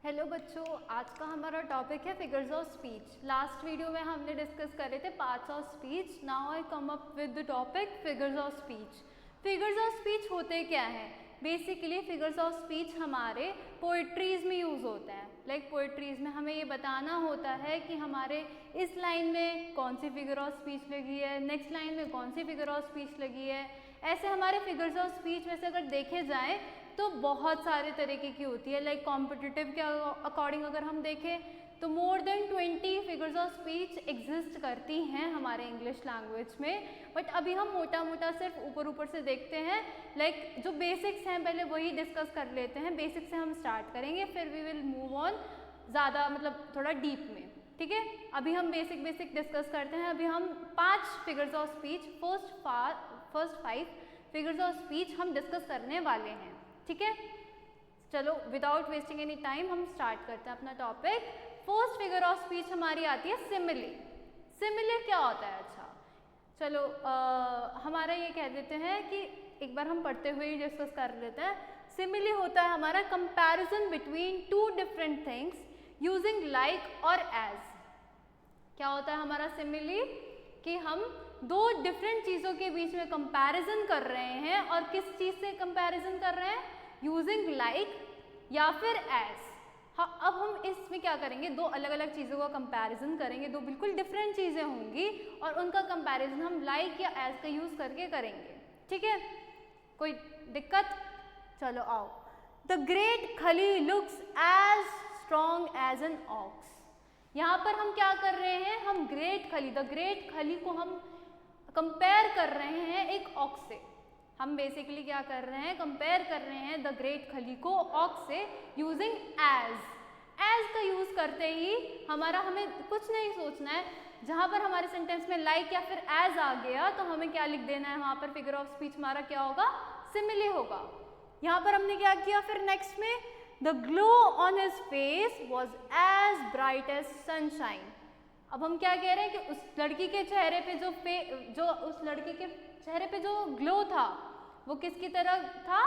Hello बच्चों, आज का हमारा टॉपिक है figures of speech. Last video में हमने डिस्कस करे थे parts of speech. Now I come up with the topic figures of speech. Figures of speech होते क्या हैं? बेसिकली फिगर्स ऑफ स्पीच हमारे पोइट्रीज़ में यूज़ होते हैं। लाइक पोइट्रीज़ में हमें ये बताना होता है कि हमारे इस लाइन में कौन सी फिगर ऑफ स्पीच लगी है, नेक्स्ट लाइन में कौन सी फिगर ऑफ स्पीच लगी है। ऐसे हमारे फिगर्स ऑफ स्पीच वैसे अगर देखे जाएँ तो बहुत सारे तरीके की होती है। लाइक कॉम्पिटिटिव के अकॉर्डिंग अगर हम देखें तो more than 20 figures of speech exist करती हैं हमारे इंग्लिश लैंग्वेज में। बट अभी हम मोटा मोटा सिर्फ ऊपर ऊपर से देखते हैं। लाइक जो बेसिक्स हैं पहले वही डिस्कस कर लेते हैं। बेसिक्स से हम स्टार्ट करेंगे, फिर वी विल मूव ऑन ज़्यादा मतलब थोड़ा डीप में। ठीक है, अभी हम बेसिक डिस्कस करते हैं। अभी हम 5 figures of speech, first 5 figures of speech हम डिस्कस करने वाले हैं। ठीक है, चलो विदाउट वेस्टिंग एनी टाइम हम स्टार्ट करते हैं अपना topic. First figure of speech हमारी आती है सिमिली। सिमिली क्या होता है? अच्छा चलो हमारा ये कह देते हैं कि एक बार हम पढ़ते हुए ही डिस्कस कर लेते हैं। सिमिली होता है हमारा comparison between two different things using like और एज। क्या होता है हमारा सिमिली? कि हम दो डिफरेंट चीज़ों के बीच में कंपैरिजन कर रहे हैं। और किस चीज़ से कंपैरिजन कर रहे हैं? यूजिंग लाइक या फिर एज। हाँ, अब हम इसमें क्या करेंगे, दो अलग अलग चीज़ों का कंपैरिजन करेंगे। दो बिल्कुल डिफरेंट चीज़ें होंगी और उनका कंपैरिजन हम लाइक या एज का यूज़ करके करेंगे। ठीक है, कोई दिक्कत? चलो आओ। The great Khali looks as strong as an ox. यहाँ पर हम क्या कर रहे हैं? हम ग्रेट खली, द ग्रेट खली को हम कंपेयर कर रहे हैं एक ऑक्स से। हम बेसिकली क्या कर रहे हैं? कंपेयर कर रहे हैं द ग्रेट खली को ऑक्स से यूजिंग एज। एज का यूज करते ही हमें कुछ नहीं सोचना है। जहाँ पर हमारे सेंटेंस में लाइक या फिर एज आ गया तो हमें क्या लिख देना है? वहाँ पर फिगर ऑफ स्पीच हमारा क्या होगा? सिमिली होगा। यहाँ पर हमने क्या किया? फिर नेक्स्ट में the glow on his face was as bright as sunshine. अब हम क्या कह रहे हैं कि उस लड़की के चेहरे पे उस लड़की के चेहरे पे जो ग्लो था वो किसकी तरह था?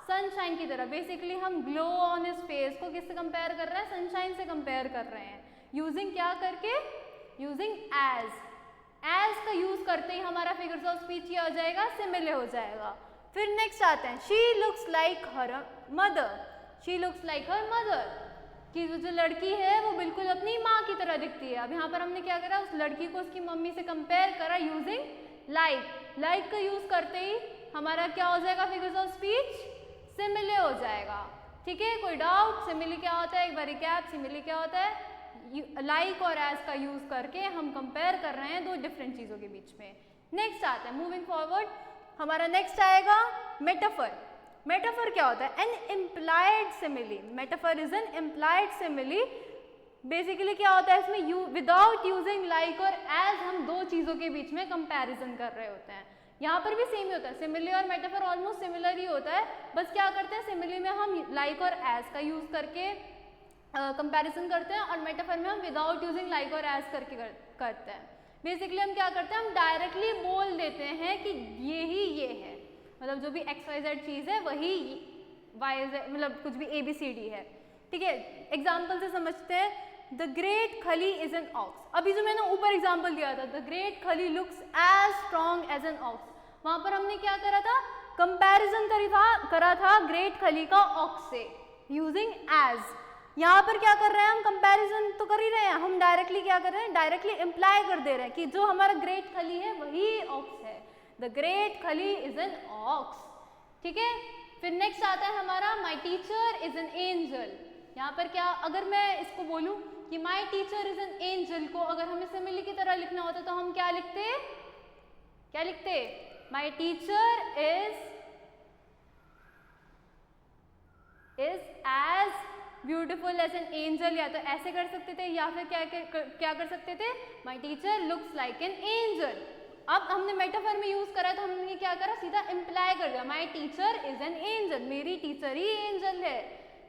सनशाइन की तरह। बेसिकली हम ग्लो ऑन हिज फेस को किससे कंपेयर कर रहे हैं? सनशाइन से कंपेयर कर रहे हैं। यूजिंग क्या करके? Using as. एज का यूज करते ही हमारा फिगर्स ऑफ स्पीच क्या हो जाएगा? सिमिले हो जाएगा। फिर नेक्स्ट आते हैं she looks like her mother. She looks like her mother कि जो लड़की है वो बिल्कुल अपनी माँ की तरह दिखती है। अब यहाँ पर हमने क्या करा? उस लड़की को उसकी मम्मी से कंपेयर करा यूजिंग लाइक। लाइक का यूज करते ही हमारा क्या हो जाएगा? फिगर्स ऑफ स्पीच सिमिले हो जाएगा। ठीक है, कोई डाउट? सिमिली क्या होता है? एक बार रिकैप। सिमिली क्या होता है? लाइक और एज का यूज करके हम कंपेयर कर रहे हैं दो डिफरेंट चीजों के बीच में। नेक्स्ट आता है, मूविंग फॉरवर्ड, हमारा नेक्स्ट आएगा मेटाफर। मेटाफर क्या होता है? An implied simile. Metaphor is an implied simile. Basically क्या होता है इसमें? विदाउट यूजिंग लाइक और एज हम दो चीज़ों के बीच में कंपैरिजन कर रहे होते हैं। यहाँ पर भी सेम ही होता है। सिमिली और मेटाफर ऑलमोस्ट सिमिलर ही होता है। बस क्या करते हैं? सिमिली में हम लाइक और एज का यूज करके कंपैरिजन करते हैं और मेटाफर में हम विदाउट यूजिंग लाइक और एज करके करते हैं। बेसिकली हम क्या करते हैं? हम डायरेक्टली बोल देते हैं कि ये ही ये है। मतलब जो भी XYZ चीज़ है वही YZ, मतलब कुछ भी ABCD है। ठीक है, एग्जाम्पल से समझते हैं। The great Khali is an ox. अभी जो मैंने ऊपर एग्जाम्पल दिया था, the great Khali looks as strong as an ox, वहां पर हमने क्या करा था? कंपैरिजन करा था ग्रेट खली का ऑक्स से यूजिंग एज। यहाँ पर क्या कर रहे हैं? हम कंपैरिजन तो कर ही रहे हैं, हम डायरेक्टली क्या कर रहे हैं? डायरेक्टली इम्प्लाई कर दे रहे हैं कि जो हमारा ग्रेट खली है वही ऑक्स है। The great Khali is an aux. ठीक है, फिर नेक्स्ट आता है हमारा माई टीचर इज एन एंजल। यहाँ पर क्या, अगर मैं इसको बोलूँ कि माई टीचर इज एन एंजल को अगर हमें सिमिली की तरह लिखना होता तो हम क्या लिखते? क्या लिखते? My teacher is as beautiful as an angel. या तो ऐसे कर सकते थे या फिर क्या कर सकते थे? My teacher looks like an angel. अब हमने मेटाफर में यूज करा तो हमने क्या करा? सीधा इम्प्लाई कर दिया माई टीचर इज एन एंजल, मेरी टीचर ही एंजल है।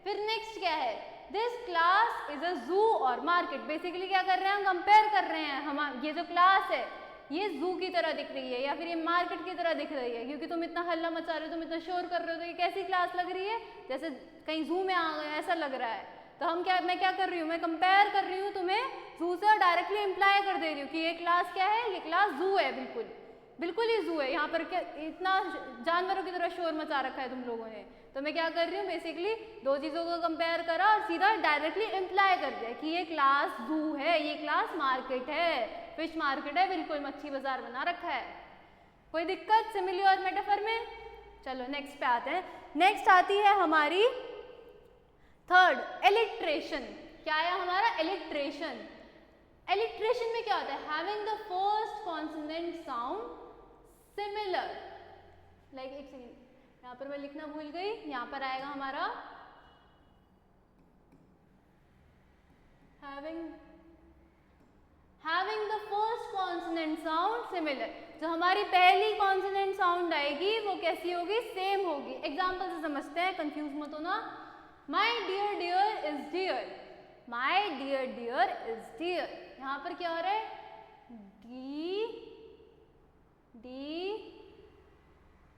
फिर नेक्स्ट क्या है? दिस क्लास इज अ जू और मार्केट। बेसिकली क्या कर रहे हैं? हम कंपेयर कर रहे हैं। हम ये जो क्लास है ये जू की तरह दिख रही है या फिर ये मार्केट की तरह दिख रही है, क्योंकि तुम इतना हल्ला मचा रहे हो, तुम इतना शोर कर रहे हो, तो ये कैसी क्लास लग रही है? जैसे कहीं जू में आ गए ऐसा लग रहा है। तो मैं क्या कर रही हूँ, मैं कंपेयर कर रही हूँ तुम्हें जू से और डायरेक्टली इम्प्लाई कर दे रही हूँ कि ये क्लास क्या है, ये क्लास जू है, बिल्कुल ही जू है। यहाँ पर क्या इतना जानवरों की तरह शोर मचा रखा है तुम लोगों ने। तो मैं क्या कर रही हूँ, बेसिकली दो चीज़ों को कंपेयर करा और सीधा डायरेक्टली इम्प्लाई कर दिया कि ये क्लास जू है, ये क्लास मार्केट है, फिश मार्केट है, बिल्कुल मच्छी बाजार बना रखा है। कोई दिक्कत सिमिली और मेटाफर में? चलो नेक्स्ट पे आते हैं। नेक्स्ट आती है हमारी थर्ड, एलिट्रेशन। क्या है हमारा? एलिट्रेशन। एलिट्रेशन में क्या होता है? Having the first consonant sound similar, like एक सेकेंड, यहाँ पर मैं लिखना भूल गई, यहाँ पर आएगा हमारा having the first consonant sound similar. जो हमारी पहली कॉन्सोनेंट साउंड आएगी वो कैसी होगी? सेम होगी। एग्जाम्पल से समझते हैं, कंफ्यूज मत होना। My dear dear is dear, my dear dear is dear. यहाँ पर क्या हो रहा है? D D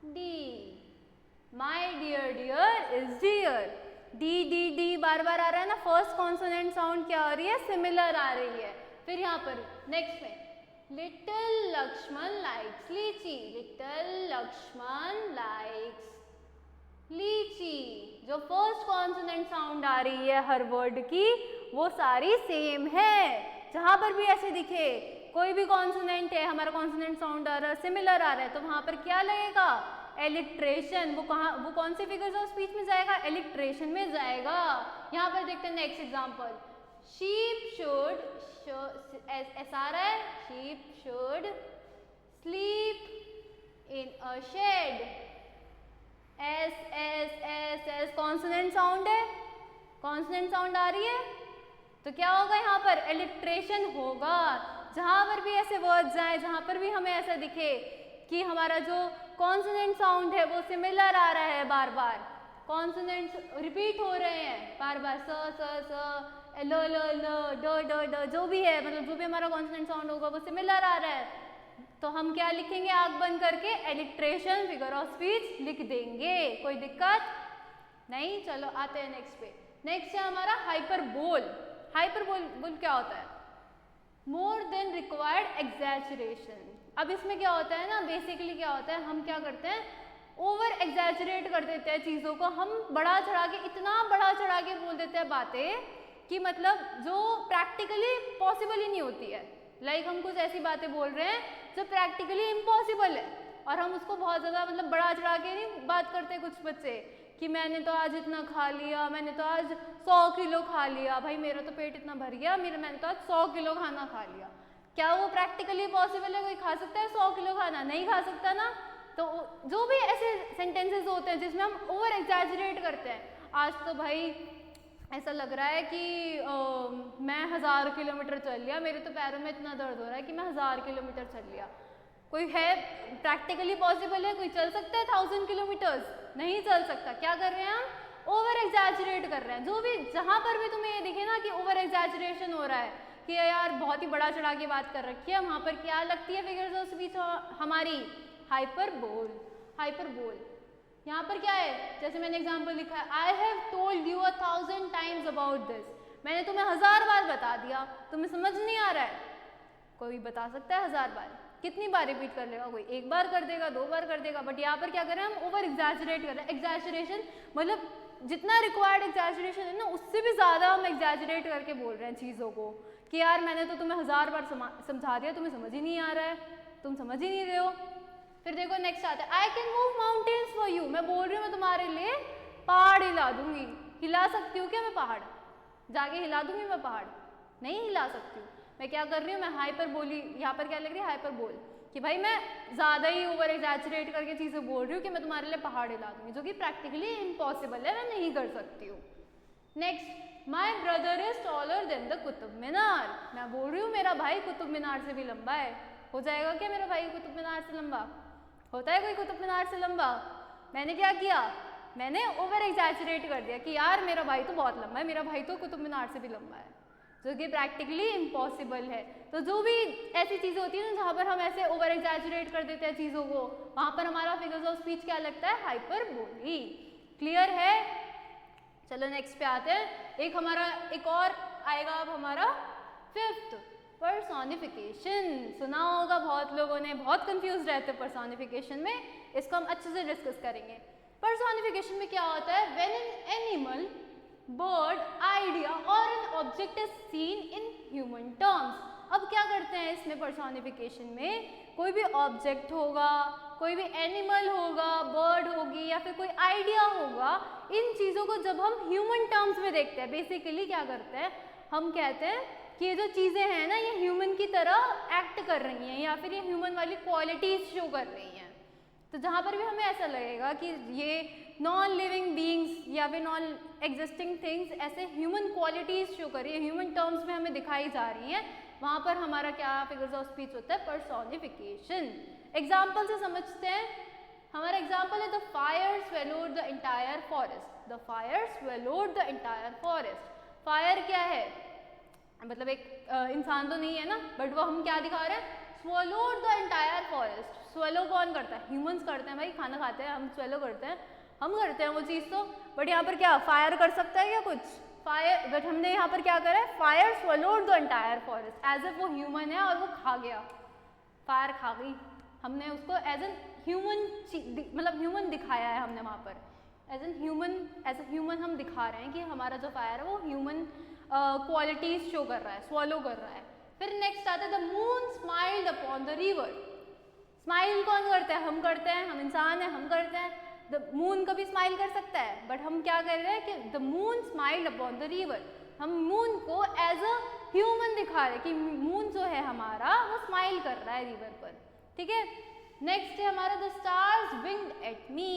D, my dear dear is dear. D बार बार आ रहा है ना, फर्स्ट कॉन्सोनेंट साउंड क्या आ रही है? सिमिलर आ रही है। फिर यहाँ पर नेक्स्ट में लिटिल लक्ष्मण लाइक्स लीची, लिटिल लक्ष्मण लाइक्स लीची। जो फर्स्ट कॉन्सोनेंट साउंड आ रही है हर वर्ड की वो सारी सेम है। जहां पर भी ऐसे दिखे कोई भी कॉन्सोनेंट है, हमारा कॉन्सोनेंट साउंड आ रहा है, सिमिलर आ रहा है, तो वहां पर क्या लगेगा? एलिट्रेशन। वो कौन से फिगर्स ऑफ स्पीच में जाएगा? एलिट्रेशन में जाएगा। यहाँ पर देखते हैं नेक्स्ट एग्जाम्पल। शीप शुड, ऐसा आ रहा है, sheep should sleep in a shed. S consonant sound है, कॉन्सोनेंट साउंड आ रही है, तो क्या होगा? यहाँ पर एलिट्रेशन होगा। जहां पर भी ऐसे वर्ड्स आए, जहां पर भी हमें ऐसा दिखे कि हमारा जो कॉन्सोनेंट साउंड है वो सिमिलर आ रहा है, बार बार कॉन्सोनेंट्स रिपीट हो रहे हैं बार बार, स ल ड, जो भी है, मतलब जो भी हमारा कॉन्सोनेंट साउंड होगा वो सिमिलर आ रहा है, तो हम क्या लिखेंगे? आंख बंद करके एलिट्रेशन फिगर ऑफ स्पीच लिख देंगे। कोई दिक्कत नहीं। चलो आते हैं नेक्स्ट पे। नेक्स्ट है हमारा हाइपरबोल। हाइपरबोल क्या होता है? More than required exaggeration. अब इसमें क्या होता है ना, बेसिकली क्या होता है, हम क्या करते हैं? ओवर एग्जैजरेट कर देते हैं चीज़ों को। हम बढ़ा चढ़ा के, इतना बढ़ा चढ़ा के बोल देते हैं बातें कि मतलब जो प्रैक्टिकली पॉसिबल ही नहीं होती है। लाइक हम कुछ ऐसी बातें बोल रहे हैं जो प्रैक्टिकली इम्पॉसिबल है और हम उसको बहुत ज़्यादा मतलब बढ़ा चढ़ा के नहीं बात करते। कुछ बच्चे कि मैंने तो आज इतना खा लिया, मैंने तो आज 100 किलो खा लिया, भाई मेरा तो पेट इतना भर गया, मैंने तो आज 100 किलो खाना खा लिया। क्या वो प्रैक्टिकली पॉसिबल है? कोई खा सकता है 100 किलो खाना? नहीं खा सकता ना। तो जो भी ऐसे सेंटेंसेस होते हैं जिसमें हम ओवर एग्जैजरेट करते हैं, आज तो भाई ऐसा लग रहा है कि मैं 1000 किलोमीटर चल लिया, मेरे तो पैरों में इतना दर्द हो रहा है कि मैं 1000 किलोमीटर चल लिया। कोई है प्रैक्टिकली पॉसिबल है? कोई चल सकता है 1000 किलोमीटर्स? नहीं चल सकता। क्या कर रहे हैं हम? ओवर एग्जैजरेट कर रहे हैं। जो भी जहाँ पर भी तुम्हें ये दिखे ना कि ओवर एग्जैजरेशन हो रहा है कि यार बहुत ही बड़ा चढ़ा के बात कर रखी है, वहाँ पर क्या लगती है फिगर्स ऑफ स्पीच हमारी? हाइपरबोल। हाइपरबोल यहाँ पर क्या है? जैसे मैंने एग्जाम्पल लिखा है, I have told you 1000 times about this. मैंने तुम्हें 1000 बार बता दिया, तुम्हें समझ नहीं आ रहा है। कोई बता सकता है 1000 बार? कितनी बार रिपीट कर लेगा? कोई 1 बार कर देगा, 2 बार कर देगा, बट यहाँ पर क्या कर रहे हैं हम? ओवर एग्जैजरेट कर रहे हैं। एग्जैजरेशन मतलब जितना रिक्वायर्ड एग्जैजरेशन है ना, उससे भी ज़्यादा हम एग्जैजरेट करके बोल रहे हैं चीज़ों को कि यार मैंने तो तुम्हें 1000 बार समझा दिया, तुम्हें समझ ही नहीं आ रहा है, तुम समझ ही नहीं रहे हो। फिर देखो नेक्स्ट आता है, I can move mountains for you. मैं बोल रही हूँ मैं तुम्हारे लिए पहाड़ हिला दूंगी। हिला सकती हूँ क्या मैं पहाड़? जाके हिला दूंगी मैं पहाड़? नहीं हिला सकती हूँ। मैं क्या कर रही हूँ? मैं हाइपर बोली, यहाँ पर क्या लग रही है? हाइपर बोल, कि भाई मैं ज़्यादा ही ओवर एग्जैजरेट करके चीज़ें बोल रही हूँ कि मैं तुम्हारे लिए पहाड़ हिला दूंगी, जो कि प्रैक्टिकली इम्पॉसिबल है, मैं नहीं कर सकती हूँ। Next, my brother is taller than the Qutub Minar. मैं बोल रही हूँ मेरा भाई कुतुब मीनार से भी लंबा है। हो जाएगा क्या मेरा भाई कुतुब मीनार से लंबा? होता है कोई कुतुब मीनार से लंबा? मैंने क्या किया? मैंने ओवर एग्जैजरेट कर दिया कि यार मेरा भाई तो बहुत लंबा है, मेरा भाई तो कुतुब मीनार से भी लंबा है, जो कि प्रैक्टिकली इम्पॉसिबल है। तो जो भी ऐसी चीज़ें होती है ना जहाँ पर हम ऐसे ओवर एग्जैजरेट कर देते हैं चीज़ों को, वहाँ पर हमारा फिगर्स ऑफ स्पीच क्या लगता है? हाइपरबोली। क्लियर है? चलो नेक्स्ट पे आते हैं। एक और आएगा अब हमारा 5th पर्सोनिफिकेशन। सुना होगा बहुत लोगों ने, बहुत कंफ्यूज रहते हैं पर्सोनिफिकेशन में, इसको हम अच्छे से डिस्कस करेंगे। पर्सोनिफिकेशन में क्या होता है, when an animal, bird, idea और an object is seen in human terms. अब क्या करते हैं इसमें पर्सोनिफिकेशन में, कोई भी ऑब्जेक्ट होगा, कोई भी एनिमल होगा, बर्ड होगी या फिर कोई आइडिया होगा, इन चीज़ों को जब हम ह्यूमन टर्म्स में देखते हैं, बेसिकली क्या करते हैं, हम कहते हैं कि ये जो चीज़ें हैं ना, ये ह्यूमन की तरह एक्ट कर रही हैं या फिर ये ह्यूमन वाली क्वालिटीज़ शो कर रही हैं। तो जहाँ पर भी हमें ऐसा लगेगा कि ये नॉन लिविंग बीइंग्स या फिर नॉन एग्जिस्टिंग थिंग्स ऐसे ह्यूमन क्वालिटीज़ शो कर रही है, ह्यूमन टर्म्स में हमें दिखाई जा रही हैं, वहाँ पर हमारा क्या फिगर्स ऑफ स्पीच होता है, पर्सोनिफिकेशन। एग्जाम्पल से समझते हैं। हमारा एग्जाम्पल है the fire swallowed the entire forest. The fire swallowed the entire forest. Fire क्या है, मतलब एक इंसान तो नहीं है ना, बट वो हम क्या दिखा रहे हैं, swallowed the entire forest. Swallow कौन करता है, ह्यूमंस करते हैं भाई, खाना खाते हैं हम, स्वेलो करते हैं, हम करते हैं वो चीज़ तो, बट यहाँ पर क्या फायर कर सकता है क्या कुछ, फायर, बट हमने यहाँ पर क्या करा है, fire swallowed the entire forest, as if वो ह्यूमन है और वो खा गया, फायर खा गई, हमने उसको एज एन ह्यूमन, मतलब ह्यूमन दिखाया है हमने वहाँ पर, एज ए ह्यूमन हम दिखा रहे हैं कि हमारा जो फायर है वो ह्यूमन क्वालिटीज शो कर रहा है, स्वॉलो कर रहा है। फिर नेक्स्ट आता है the moon smiled upon the river. Smile कौन करता है, हम करते हैं, हम इंसान हैं, हम करते हैं। द मून कभी स्माइल कर सकता है, बट हम क्या कर रहे हैं कि the moon smiled upon the river, हम मून को एज अ ह्यूमन दिखा रहे हैं कि मून जो है हमारा वो स्माइल कर रहा है रिवर पर, ठीक है। नेक्स्ट है हमारा the stars winged at me.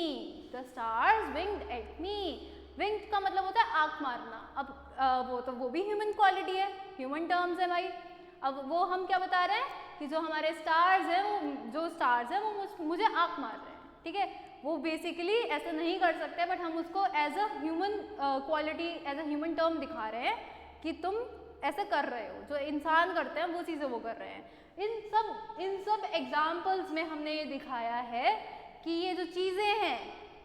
The stars winged at me. Winged का मतलब होता है आँख मारना। अब वो भी ह्यूमन क्वालिटी है, ह्यूमन टर्म्स है भाई। अब वो हम क्या बता रहे हैं कि जो हमारे स्टार्स हैं, वो मुझे आँख मार रहे हैं, ठीक है। वो बेसिकली ऐसा नहीं कर सकते, बट हम उसको as a human quality, as a human term दिखा रहे हैं कि तुम ऐसा कर रहे हो, जो इंसान करते हैं वो चीज़ें वो कर रहे हैं। इन सब एग्जाम्पल्स में हमने ये दिखाया है कि ये जो चीज़ें हैं,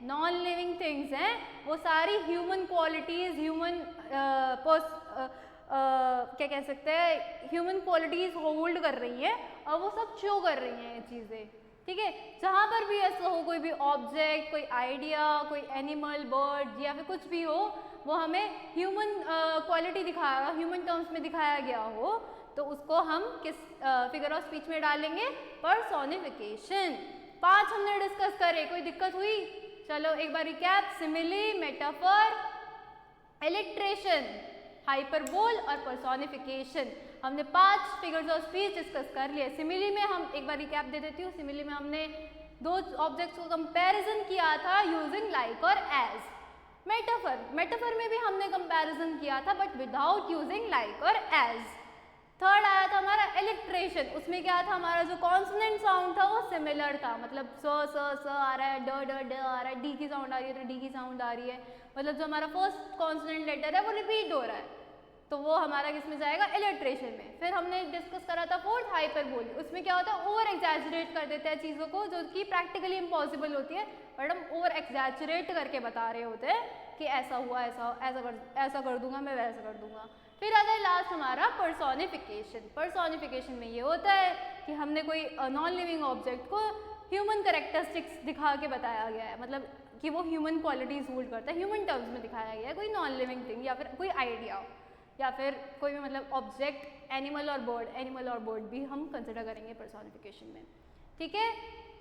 नॉन लिविंग थिंग्स हैं, वो सारी ह्यूमन क्वालिटीज़, ह्यूमन क्या कह सकते हैं, ह्यूमन क्वालिटीज़ होल्ड कर रही हैं और वो सब शो कर रही हैं ये चीज़ें, ठीक है। जहाँ पर भी ऐसा हो, कोई भी ऑब्जेक्ट, कोई आइडिया, कोई एनिमल, बर्ड या फिर कुछ भी हो, वो हमें ह्यूमन क्वालिटी दिखाया, ह्यूमन टर्म्स में दिखाया गया हो, तो उसको हम किस फिगर ऑफ स्पीच में डालेंगे, पर्सोनिफिकेशन। 5 हमने डिस्कस करे, कोई दिक्कत हुई? चलो एक बार रिकैप, सिमिली, मेटाफर, इलिट्रेशन, हाइपरबोल और पर्सोनिफिकेशन। हमने 5 फिगर्स ऑफ स्पीच डिस्कस कर लिए। सिमिली में हम एक बार रिकैप दे देती हूँ। सिमिली में हमने 2 ऑब्जेक्ट्स को कंपैरिजन किया था यूजिंग लाइक और एज। मेटाफर में भी हमने कंपैरिजन किया था बट विदाउट यूजिंग लाइक और एज। थर्ड आया था हमारा इलिट्रेशन। उसमें क्या था, हमारा जो कॉन्सोनेंट साउंड था वो सिमिलर था, मतलब स आ रहा है, ड आ रहा है, डी की साउंड आ रही है तो डी की साउंड आ रही है, मतलब जो हमारा फर्स्ट कॉन्सोनेंट लेटर है वो रिपीट हो रहा है, तो वो हमारा किसमें जाएगा, इलिट्रेशन में। फिर हमने डिस्कस करा था फोर्थ, हाइपरबोल। उसमें क्या होता है, ओवर एक्सैजरेट कर देते हैं चीज़ों को, जो कि प्रैक्टिकली इम्पॉसिबल होती है, बट हम ओवर एक्सैजरेट करके बता रहे होते हैं कि ऐसा हुआ, ऐसा कर दूंगा मैं, वैसा कर दूंगा। फिर आता है लास्ट हमारा पर्सोनिफिकेशन। पर्सोनिफिकेशन में ये होता है कि हमने कोई नॉन लिविंग ऑब्जेक्ट को ह्यूमन कैरेक्टरिस्टिक्स दिखा के बताया गया है, मतलब कि वो ह्यूमन क्वालिटीज होल्ड करता है, ह्यूमन टर्म्स में दिखाया गया है, कोई नॉन लिविंग थिंग या फिर कोई आइडिया या फिर कोई भी मतलब ऑब्जेक्ट, एनिमल और बर्ड भी हम कंसिडर करेंगे पर्सोनिफिकेशन में, ठीक है।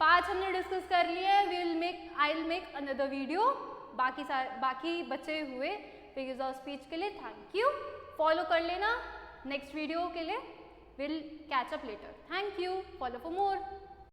5 हमने डिस्कस कर लिए। I will make another video बाकी बचे हुए फिगर्स ऑफ स्पीच के लिए। थैंक यू, फॉलो कर लेना नेक्स्ट वीडियो के लिए। Will catch up later. Thank you, follow for more.